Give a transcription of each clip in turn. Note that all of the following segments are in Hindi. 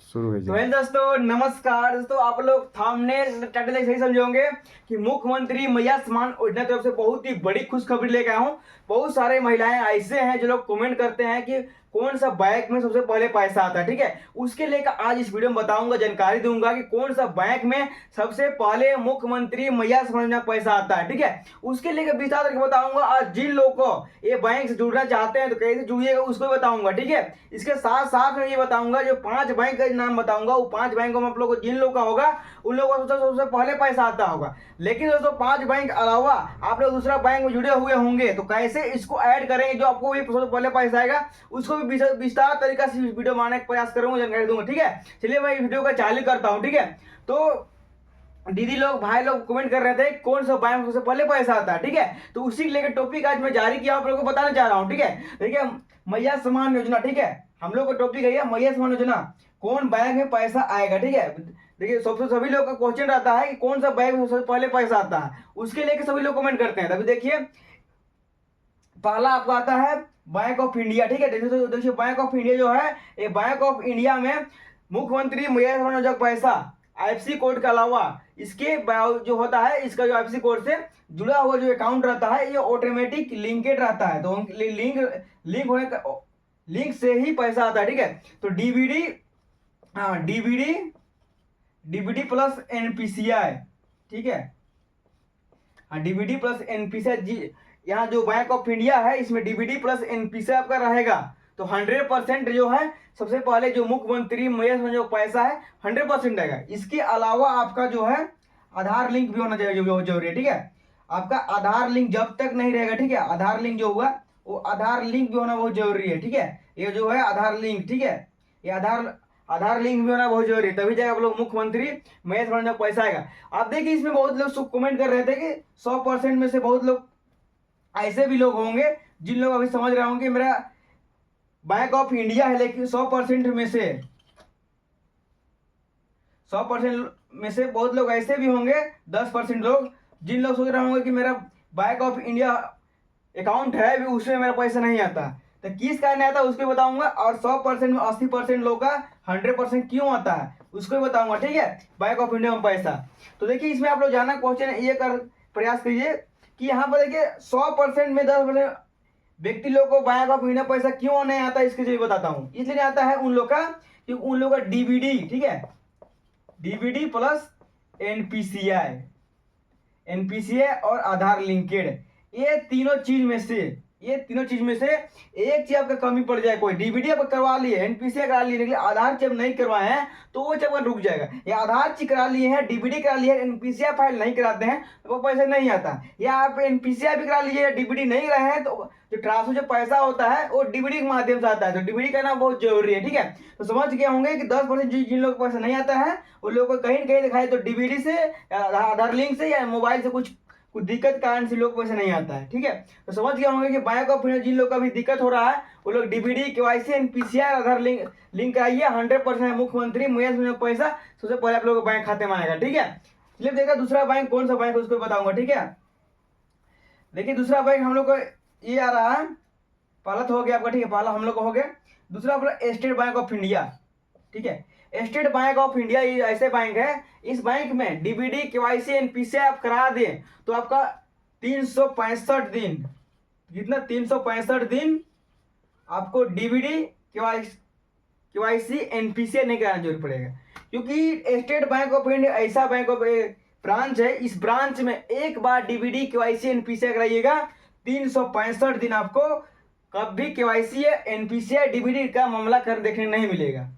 शुरू है तो जी। है दोस्तों, नमस्कार दोस्तों। आप लोग थंबनेल टाइटल देख सही समझे होंगे कि मुख्यमंत्री मैया सम्मान योजना की तरफ से बहुत ही बड़ी खुशखबरी लेकर आया हूँ। बहुत सारे महिलाएं ऐसे हैं जो लोग कमेंट करते हैं कि कौन सा बैंक में सबसे पहले पैसा आता है। ठीक है, उसके लेकर आज इस वीडियो में बताऊंगा, जानकारी दूंगा कि कौन सा बैंक में सबसे पहले मुख्यमंत्री मैया सम्मान योजना का पैसा आता है। ठीक है, उसके लेकर विस्तार करके बताऊंगा। और जिन लोगों को ये बैंक से जुड़ना चाहते हैं तो कैसे जुड़िएगा उसको भी बताऊंगा। ठीक है, इसके साथ साथ मैं ये बताऊंगा, जो 5 बैंक का नाम बताऊंगा, वो 5 बैंकों में आप लोगों को जिन लोग का होगा उन लोगों को सबसे पहले पैसा आता होगा। लेकिन दोस्तों 5 बैंक अलावा आप लोग दूसरा बैंक में जुड़े हुए होंगे तो कैसे इसको ऐड करेंगे जो आपको भी सबसे पहले पैसा आएगा, उसको भी विस्तार तरीका से वीडियो बनाने का प्रयास करूंगा, जानकारी दूंगा। ठीक है, चलिए मैं वीडियो का चालू करता हूँ। ठीक है, तो दीदी लोग भाई लोग कमेंट कर रहे थे कौन सा बैंक सबसे पहले पैसा आता है। ठीक है, तो उसी के लेकर टॉपिक आज मैं जारी किया, आप लोगों को बताना चाह रहा हूँ। ठीक है, देखिए मैया सम्मान योजना। ठीक है, हम लोग का टॉपिक है मैया सम्मान योजना, कौन बैंक में पैसा आएगा। ठीक है, देखिए सबसे सभी लोग का क्वेश्चन रहता है कि कौन सा बैंक में सबसे पहले पैसा आता है, उसके लेकर सभी लोग कमेंट करते हैं। तभी देखिए पहला आपका आता है बैंक ऑफ इंडिया। ठीक है, देखिए बैंक ऑफ इंडिया जो है, ये बैंक ऑफ इंडिया में मुख्यमंत्री मैया सम्मान योजना का पैसा आईएफएससी कोड के अलावा इसके जो होता है, इसका जो आईएफएससी कोड से जुड़ा हुआ जो अकाउंट रहता है ये ऑटोमेटिक लिंकेड रहता है। तो लिंक होने का लिंक से ही पैसा आता है। ठीक है, तो डीबीडी, हाँ डीबीडी, डीबीडी प्लस एनपीसीआई। ठीक है, हाँ डीबीडी प्लस एनपीसीआई जी, यहाँ जो बैंक ऑफ इंडिया है इसमें डीबीडी प्लस एनपीसीआई आपका रहेगा। तो 100% जो है सबसे पहले जो मुख्यमंत्री मैया जो पैसा है 100% आएगा। इसके अलावा आपका जो है आधार लिंक भी होना चाहिए, जो जरूरी है। ठीक है, आपका आधार लिंक जब तक नहीं रहेगा, ठीक है, आधार लिंक जो हुआ वो आधार लिंक भी होना बहुत जरूरी है। ठीक है, ये जो है आधार लिंक, ठीक है, ये आधार लिंक भी होना बहुत जरूरी है, तभी जाएगा आप लोग मुख्यमंत्री मैया सम्मान पैसा आएगा। आप देखिए इसमें बहुत लोग कमेंट कर रहे थे कि 100% में से बहुत लोग ऐसे भी लोग होंगे जिन लोग अभी समझ रहे होंगे मेरा बैंक ऑफ इंडिया है, लेकिन 100% में से 100% में से बहुत लोग ऐसे भी होंगे 10% लोग जिन लोग सोच रहे होंगे कि मेरा बैंक ऑफ इंडिया अकाउंट है भी उसमें मेरा पैसा नहीं आता। तो किस कारण आता है उसको बताऊंगा, और 100% में 80% लोग का 100% क्यों आता है उसको बताऊंगा। ठीक है, बैंक ऑफ इंडिया में पैसा। तो देखिए इसमें आप लोग जाना क्वेश्चन ये कर प्रयास कीजिए कि यहाँ पर देखिए 100% में 10% व्यक्ति लोग को बैंक ऑफ इंडिया पैसा क्यों नहीं आता, इसके लिए बताता हूँ। इसलिए आता है उन लोग का कि उन लोग का डीबीडी, ठीक है, डीबीडी प्लस एनपीसीआई, एनपीसीआई और आधार लिंकेड, ये तीनों चीज में से एक चीज आपका कमी पड़ जाए, कोई डीबीडी आप करवा लिए, एनपीसीआई करा लिए, लेकिन आधार जब नहीं करवाए हैं तो वो जब रुक जाएगा। या आधार चीज करा लिए हैं, डीबीडी करा लिए, एनपीसीआई फाइल नहीं कराते हैं तो वो पैसा नहीं आता। या आप एनपीसीआई भी करा लीजिए, डीबीडी नहीं रहे हैं तो जो ट्रांसफर जो पैसा होता है वो डीबीडी के माध्यम से आता है। तो डीबीडी करना बहुत जरूरी है। ठीक है, तो समझ गए होंगे कि 10% जिन लोगों को पैसा नहीं आता है उन लोगों को कहीं ना कहीं दिखाई तो डीबीडी से या आधार लिंक से या मोबाइल से कुछ दिक्कत कारण से लोग को पैसा नहीं आता है। ठीक है, तो समझ गए होंगे कि बैंक ऑफ इंडिया जिन लोग का भी दिक्कत हो रहा है वो लोग डीबीडी, केवाईसी, एनपीसीआई, आधार लिंक आइए, 100% मुख्यमंत्री मैया सम्मान पैसा सबसे पहले आप लोगों के बैंक खाते में आएगा। ठीक है, चलिए देखा दूसरा बैंक कौन सा बैंक है उसको बताऊंगा। ठीक है, देखिए दूसरा बैंक हम लोग को ये आ रहा है, पहला तो हो गया आपका। ठीक है, पहला हम लोग को हो गया। दूसरा अपना स्टेट बैंक ऑफ इंडिया। ठीक है, स्टेट बैंक ऑफ इंडिया ये ऐसे बैंक है, इस बैंक में डीबीडी, केवाईसी, एनपीसीआई आप करा दें तो आपका 365 दिन, कितना 365 दिन आपको डीबीडी, केवाईसी, एनपीसीआई नहीं कराना जरूर पड़ेगा। क्योंकि स्टेट बैंक ऑफ इंडिया ऐसा बैंक ऑफ ब्रांच है, इस ब्रांच में एक बार डीबीडी, केवाईसी, एनपीसीआई कराइएगा 365 दिन आपको कभी केवाईसी, एनपीसीआई, डीबीडी का मामला कर देखने नहीं मिलेगा।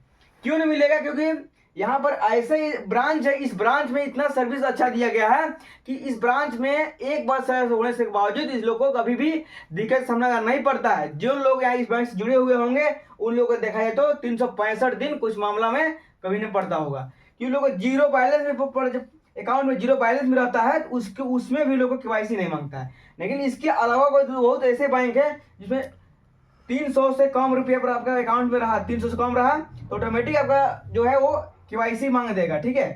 क्यों नहीं मिलेगा? क्योंकि यहाँ पर ऐसे ब्रांच है, इस ब्रांच में इतना सर्विस अच्छा दिया गया है कि इस ब्रांच में एक बार सर्विस होने के बावजूद इस लोगों को कभी भी दिक्कत सामना करना नहीं पड़ता है। जो लोग यहाँ इस बैंक से जुड़े हुए होंगे उन लोगों को देखा जाए तो 365 दिन कुछ मामला में कभी नहीं पड़ता होगा। क्यों लोग जीरो बैलेंस में अकाउंट में जीरो बैलेंस में रहता है तो उसमें भी लोगों को केवाईसी नहीं मांगता है। लेकिन इसके अलावा कोई बहुत ऐसे बैंक है जिसमें 300 से कम रुपये पर आपका अकाउंट में रहा, 300 से कम रहा तो ऑटोमेटिक आपका जो है वो केवाईसी मांग देगा। ठीक है,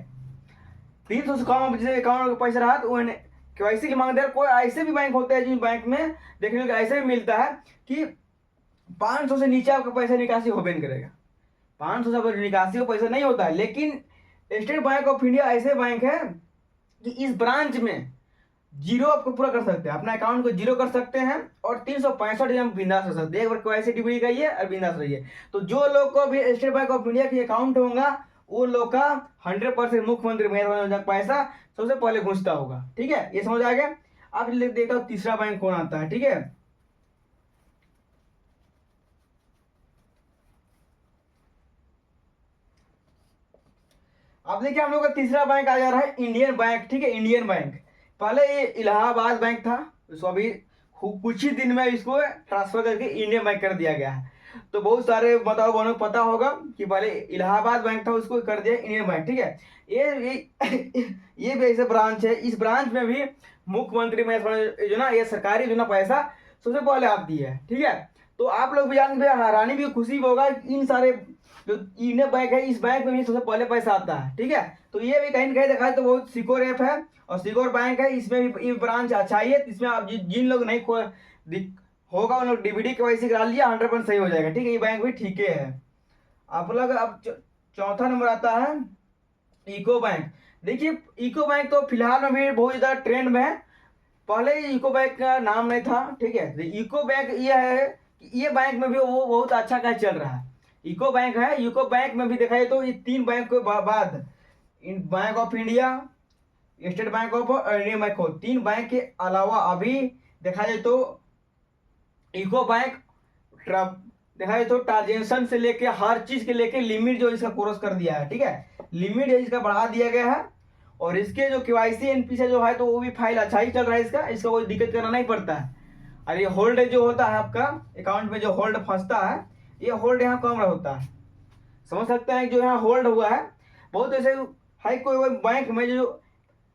300 से कम जैसे अकाउंट में पैसा रहा तो वो केवाईसी की मांग देगा। कोई ऐसे भी बैंक होते हैं जिन बैंक में देखने को ऐसे भी मिलता है कि 500 से नीचे आपका पैसा निकासी हो भी नहीं करेगा। 500 से निकासी का पैसा नहीं होता है। लेकिन स्टेट बैंक ऑफ इंडिया ऐसे बैंक है कि इस ब्रांच में जीरो आपको पूरा कर सकते हैं, अपना अकाउंट को जीरो कर सकते हैं और 365 दिन बिंदास कर सकते हैं। एक बार KYC डिग्री करिए और बिंदास रहिए। तो जो लोग को भी स्टेट बैंक ऑफ इंडिया के अकाउंट होगा वो लोग का 100% मुख्यमंत्री महिला योजना का पैसा सबसे पहले घुसता होगा। ठीक है, ये समझ आ गया। अब देखता हूँ तीसरा बैंक कौन आता है। ठीक है, अब देखिए हम लोग का तीसरा बैंक आ जा रहा है इंडियन बैंक। ठीक है, इंडियन बैंक। पहले ये इलाहाबाद बैंक था, इसको अभी कुछ ही दिन में इसको ट्रांसफर करके इंडियन बैंक कर दिया गया है। तो बहुत सारे बताओ बहनों को पता होगा कि पहले इलाहाबाद बैंक था, उसको कर दिया इंडियन बैंक। ठीक है, ये भी ऐसे ब्रांच है। इस ब्रांच में भी मुख्यमंत्री महिला योजना, ये सरकारी योजना पैसा सबसे पहले आती है। ठीक है, तो आप लोग भी जान हैरानी भी खुशी भी होगा इन सारे जो इंडियन बैंक है इस बैंक में भी सबसे पहले पैसा आता है। ठीक है, तो ये भी कहीं ना कहीं देखा है तो बहुत सिक्योर ऐप है और सिक्योर बैंक है। इसमें भी ये ब्रांच अच्छा ही है। इसमें आप जिन लोग नहीं होगा उन लोग DBD KYC करा लिया, 100% सही हो जाएगा। ठीक है, ये बैंक भी ठीक है। आप लोग अब चौथा नंबर आता है इको बैंक। देखिए इको बैंक तो फिलहाल में भी बहुत ज़्यादा ट्रेंड में है। पहले इको बैंक का नाम नहीं था। ठीक है, इको बैंक ये है कि ये बैंक में भी वो बहुत अच्छा का चल रहा है। इको बैंक है, इको बैंक में भी देखा जाए तो ये 3 बैंक के बाद bank of India, state bank of Indian bank हो, 3 बैंक के अलावा अभी देखा जाए तो इको बैंक देखा जाए तो ट्रांजेक्शन से लेके हर चीज के लेके लिमिट जो इसका क्रॉस कर दिया है। ठीक है, लिमिट इसका बढ़ा दिया गया है और इसके जो KYC NP से जो है तो वो भी फाइल अच्छा ही चल रहा है। इसका कोई दिक्कत करना नहीं पड़ता है। और ये होल्ड जो होता है आपका अकाउंट में, जो होल्ड फंसता है, ये होल्ड यहाँ कम होता है। समझ सकते हैं जो यहाँ होल्ड हुआ है। बहुत ऐसे है कोई बैंक में जो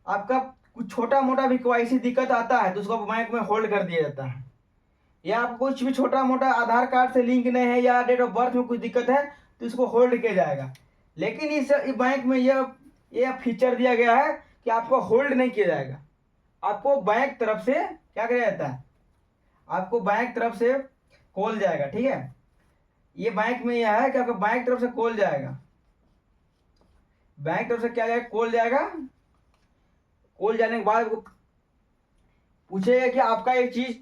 आपका कुछ छोटा मोटा भी KYC दिक्कत आता है तो उसको बैंक में होल्ड कर दिया जाता है। या आप कुछ भी छोटा मोटा आधार कार्ड से लिंक नहीं है या डेट ऑफ बर्थ में कुछ दिक्कत है तो इसको होल्ड किया जाएगा। लेकिन इस बैंक में यह फीचर दिया गया है कि आपको होल्ड नहीं किया जाएगा, आपको बैंक तरफ से क्या किया जाता है, आपको बैंक तरफ से कॉल जाएगा। ठीक है, ये बैंक में यह है कि आपको बैंक तरफ से कॉल जाएगा। बैंक तरफ से क्या जाएगा, कॉल जाएगा। कॉल जाने के बाद पूछेगा कि आपका एक चीज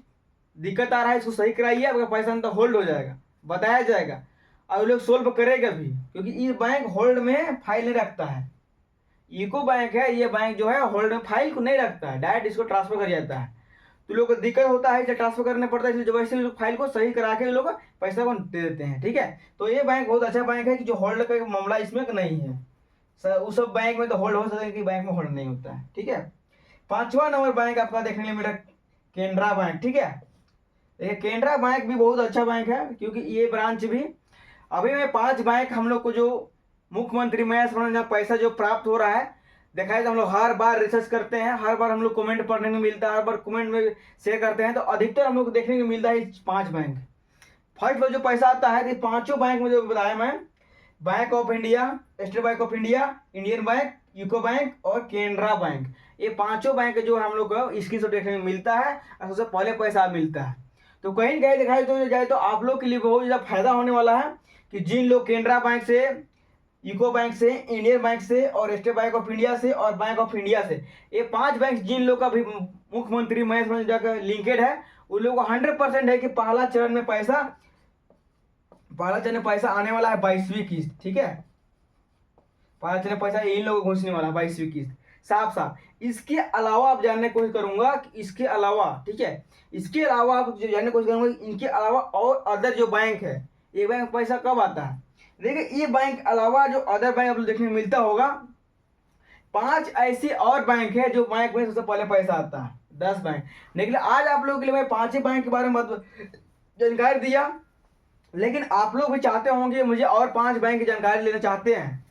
दिक्कत आ रहा है, इसको सही कराइए, आपका पैसा अंदर होल्ड हो जाएगा, बताया जाएगा और लोग सोल्व करेगा भी। क्योंकि ये बैंक होल्ड में फाइल नहीं रखता है। इको बैंक है, ये बैंक जो है होल्ड में फाइल को नहीं रखता है, डायरेक्ट इसको ट्रांसफर कर जाता है। तो लोग को दिक्कत होता है, ट्रांसफर करना पड़ता है, इसलिए वैसे लोग फाइल को सही करा के लोग पैसा को दे देते हैं। ठीक है, तो ये बैंक बहुत अच्छा बैंक है कि जो होल्ड का मामला इसमें नहीं है। उस सब बैंक में तो होल्ड हो सकता है कि बैंक में होल्ड नहीं होता है। ठीक है, 5वां नंबर बैंक आपका देखने के लिए मिला केनरा बैंक। ठीक है, देखिए केनरा बैंक भी बहुत अच्छा बैंक है क्योंकि ये ब्रांच भी अभी में 5 बैंक हम लोग को जो मुख्यमंत्री महिला पैसा जो प्राप्त हो रहा है देखा है तो हम लोग हर बार रिसर्च करते हैं, हर बार हम लोग कमेंट पढ़ने को मिलता है, हर बार कमेंट में शेयर करते हैं तो अधिकतर हम लोग को देखने को मिलता है 5 बैंक। फर्स्ट में जो पैसा आता है तो 5 बैंक में जो बताया मैं, bank of India, state bank of India, Indian bank, UCO bank और केनरा बैंक, ये 5 बैंक जो हम लोग को स्क्रीन से देखने को मिलता है और सबसे पहले पैसा मिलता है। तो कहीं कहीं दिखाई तो जाए तो आप लोग के लिए बहुत ज़्यादा फायदा होने वाला है कि जिन लोग केनरा बैंक से, यूको बैंक से, इंडियन बैंक से और स्टेट बैंक ऑफ इंडिया से और बैंक ऑफ इंडिया से, ये 5 बैंक जिन लोग का भी मुख्यमंत्री महिला योजना लिंकेड है उन लोगों को 100% है कि पहला चरण में पैसा आने वाला है 22वीं किस्त। ठीक है, पहला चरण पैसा इन लोगों को घुसने वाला है 22वीं किस्त, साफ साफ। इसके अलावा आप जानने की कोशिश करूंगा कि इसके अलावा, ठीक है, इसके अलावा आप जो जानने की कोशिश करूंगा इनके अलावा और अदर जो बैंक है, ये बैंक पैसा कब आता है। देखिए ये बैंक अलावा जो अदर बैंक आप लोग देखने को मिलता होगा, 5 ऐसे और बैंक है जो बैंक में सबसे पहले पैसा आता है, 10 बैंक। लेकिन आज आप लोगों के लिए मैं 5 ही बैंक के बारे में जानकारी दिया, लेकिन आप लोग भी चाहते होंगे मुझे और 5 बैंक की जानकारी लेना चाहते हैं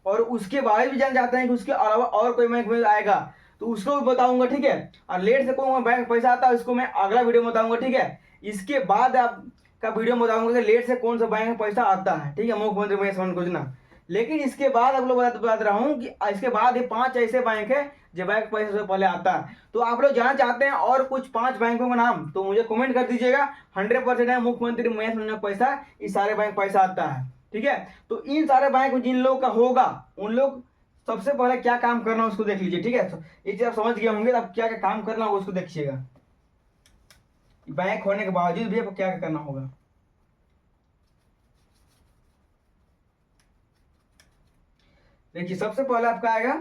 और उसके बारे भी जान चाहते हैं कि उसके अलावा और कोई बैंक में आएगा तो उसको भी बताऊंगा। ठीक है, और लेट से कोई बैंक पैसा आता है उसको मैं अगला वीडियो में बताऊंगा। ठीक है, इसके बाद आपका वीडियो में बताऊंगा कि लेट से कौन सा बैंक में पैसा आता है। ठीक है, मुख्यमंत्री महिला योजना। लेकिन इसके बाद आप लोग बता रहा हूँ कि इसके बाद ये 5 ऐसे बैंक है जो बैंक पैसा से पहले आता है। तो आप लोग जानना चाहते हैं और कुछ 5 बैंकों का नाम तो मुझे कमेंट कर दीजिएगा। 100% है मुख्यमंत्री महिला योजना पैसा, इस सारे बैंक पैसा आता है। ठीक है। तो इन सारे बैंक में जिन लोगों का होगा उन लोग सबसे पहले क्या काम करना है उसको देख लीजिए, ठीक है। तो ये चीज आप समझ गए होंगे, तो अब क्या क्या काम करना होगा उसको देखिएगा। बैंक होने के बावजूद भी आपको क्या क्या करना होगा। देखिए सबसे पहले आपका आएगा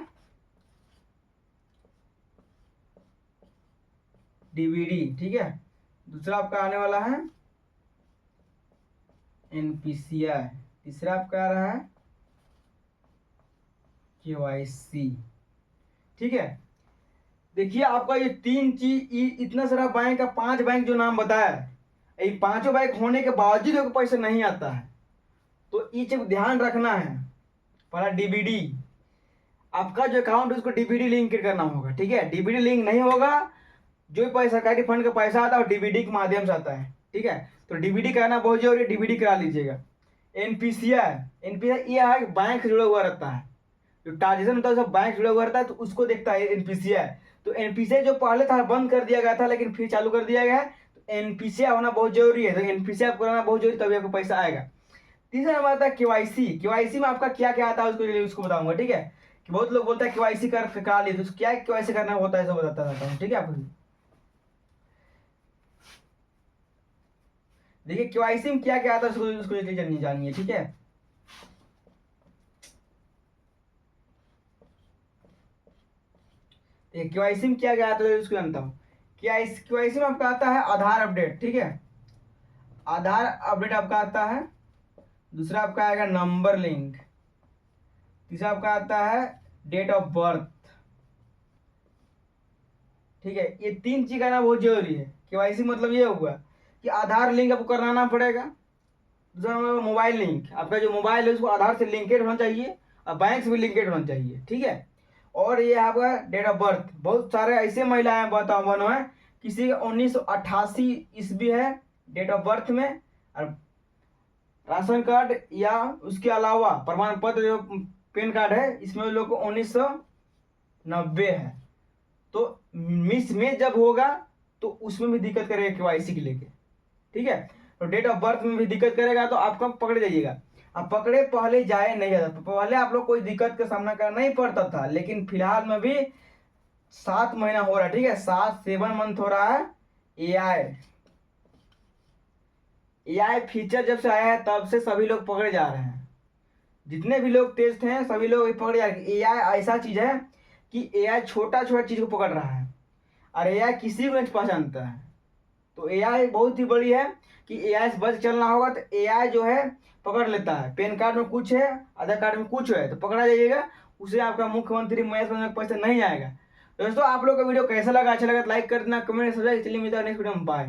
डीबीडी, ठीक है। दूसरा आपका आने वाला है एनपीसीआई, तीसरा आपका आ रहा है केवाईसी, ठीक है। देखिए आपका ये तीन चीज, इतना सारा बैंक का 5 बैंक जो नाम बताया है, ये पांचों बैंक होने के बावजूद आपको पैसा नहीं आता है, तो ये चीज ध्यान रखना है। पहला डीबीडी, आपका जो अकाउंट है उसको डीबीडी लिंक करना होगा, ठीक है। डीबीडी लिंक नहीं होगा, जो भी सरकारी फंड का पैसा आता है वो डीबीडी के माध्यम से आता है, ठीक है। तो डीबीडी कराना बहुत जरूरी है, डीबीडी करा लीजिएगा। एनपीसीआई, एनपीसीआई ये है बैंक से जुड़ा हुआ रहता है, जो ट्रांजेक्शन होता है सब बैंक से जुड़ा हुआ रहता है, तो उसको देखता है एनपीसीआई। तो एनपीसीआई जो पहले था बंद कर दिया गया था लेकिन फिर चालू कर दिया गया है, तो एनपीसीआई होना बहुत जरूरी है, तो एनपीसीआई आपको कराना बहुत जरूरी, तभी आपको पैसा आएगा। तीसरा नंबर आता है केवाईसी। केवाईसी में आपका क्या क्या आता है उसको बताऊंगा, ठीक है। कि बहुत लोग बोलते हैं केवाईसी करा लिए, तो क्या केवाईसी करना होता है सब बताता रहता हूँ, ठीक है। आपको देखिए केवाईसी में क्या क्या आता है उसको जानिए, ठीक है। केवाईसी में क्या क्या आता है उसको जानता हूँ। केवाईसी में आपका आता है आधार अपडेट, ठीक है। आधार अपडेट आपका आता है। दूसरा आपका आएगा नंबर लिंक। तीसरा आपका आता है डेट ऑफ बर्थ, ठीक है। ये 3 चीज करना बहुत जरूरी है। केवाईसी मतलब ये हुआ कि आधार लिंक आपको कराना पड़ेगा। दूसरा मोबाइल लिंक, आपका जो मोबाइल है उसको आधार से लिंकेड होना चाहिए और बैंक से भी लिंकेड होना चाहिए, ठीक है। और ये आपका डेट ऑफ बर्थ, बहुत सारे ऐसे महिलाएं बनो है किसी का 1988 ईस्वी है डेट ऑफ बर्थ में, और राशन कार्ड या उसके अलावा प्रमाण पत्र जो पैन कार्ड है इसमें लोग को 1990 है। तो मिस में जब होगा तो उसमें भी दिक्कत करेगा केवाईसी के लेके, ठीक है। तो डेट ऑफ बर्थ में भी दिक्कत करेगा तो आपका पकड़े जाइएगा। अब पकड़े पहले जाए नहीं जाता, पहले आप लोग कोई दिक्कत का सामना करना नहीं पड़ता था, लेकिन फिलहाल में भी 7 महीना हो रहा है, ठीक है। 7 मंथ हो रहा है। एआई फीचर जब से आया है तब से सभी लोग पकड़े जा रहे हैं। जितने भी लोग तेज थे सभी लोग पकड़े जा रहे हैं। एआई ऐसा चीज है कि एआई छोटा छोटा चीज को पकड़ रहा है और एआई किसी को नहीं पहचानता है। तो एआई बहुत ही बड़ी है कि एआई से बच चलना होगा, तो एआई जो है पकड़ लेता है। पैन कार्ड में कुछ है, आधार कार्ड में कुछ है, तो पकड़ा जाइएगा, उसे आपका मुख्यमंत्री महेश बनने का पैसा नहीं आएगा। दोस्तों आप लोग का वीडियो कैसा लगा, अच्छा लगा तो लाइक कर देना, कमेंट सब्सक्राइब। चलिए मिलता है नेक्स्ट वीडियो में, बाय।